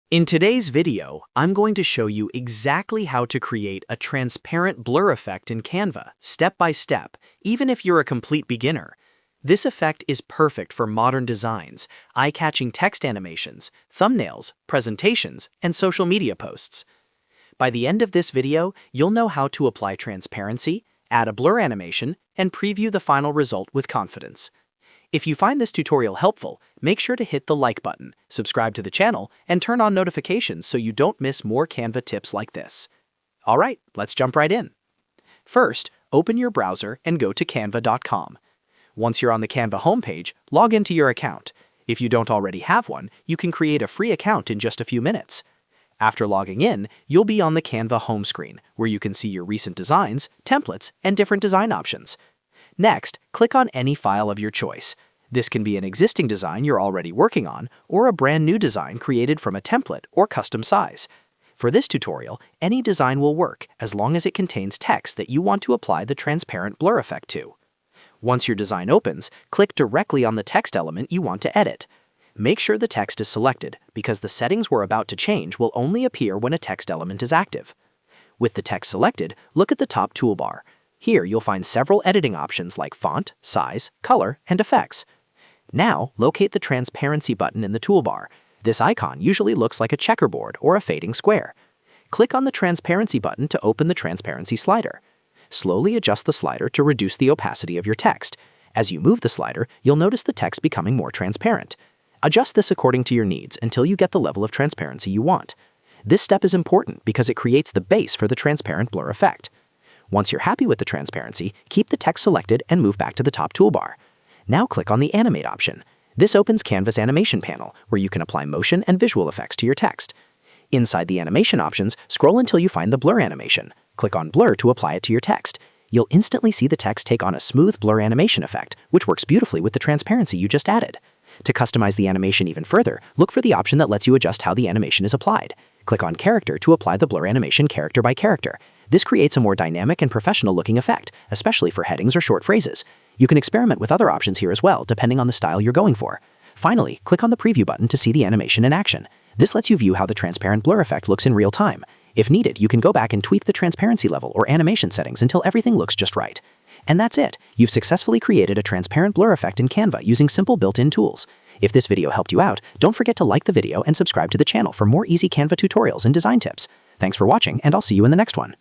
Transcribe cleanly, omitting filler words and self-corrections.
In today's video, I'm going to show you exactly how to create a transparent blur effect in Canva, step by step, even if you're a complete beginner. This effect is perfect for modern designs, eye-catching text animations, thumbnails, presentations, and social media posts. By the end of this video, you'll know how to apply transparency, add a blur animation, and preview the final result with confidence. If you find this tutorial helpful, make sure to hit the like button, subscribe to the channel, and turn on notifications so you don't miss more Canva tips like this. Alright, let's jump right in. First, open your browser and go to canva.com. Once you're on the Canva homepage, log into your account. If you don't already have one, you can create a free account in just a few minutes. After logging in, you'll be on the Canva home screen, where you can see your recent designs, templates, and different design options. Next, click on any file of your choice. This can be an existing design you're already working on, or a brand new design created from a template or custom size. For this tutorial, any design will work as long as it contains text that you want to apply the transparent blur effect to. Once your design opens, click directly on the text element you want to edit. Make sure the text is selected, because the settings we're about to change will only appear when a text element is active. With the text selected, look at the top toolbar. Here you'll find several editing options like font, size, color, and effects. Now, locate the transparency button in the toolbar. This icon usually looks like a checkerboard or a fading square. Click on the transparency button to open the transparency slider. Slowly adjust the slider to reduce the opacity of your text. As you move the slider, you'll notice the text becoming more transparent. Adjust this according to your needs until you get the level of transparency you want. This step is important because it creates the base for the transparent blur effect. Once you're happy with the transparency, keep the text selected and move back to the top toolbar. Now click on the Animate option. This opens Canva's animation panel, where you can apply motion and visual effects to your text. Inside the animation options, scroll until you find the blur animation. Click on Blur to apply it to your text. You'll instantly see the text take on a smooth blur animation effect, which works beautifully with the transparency you just added. To customize the animation even further, look for the option that lets you adjust how the animation is applied. Click on Character to apply the blur animation character by character. This creates a more dynamic and professional-looking effect, especially for headings or short phrases. You can experiment with other options here as well, depending on the style you're going for. Finally, click on the Preview button to see the animation in action. This lets you view how the transparent blur effect looks in real time. If needed, you can go back and tweak the transparency level or animation settings until everything looks just right. And that's it! You've successfully created a transparent blur effect in Canva using simple built-in tools. If this video helped you out, don't forget to like the video and subscribe to the channel for more easy Canva tutorials and design tips. Thanks for watching, and I'll see you in the next one.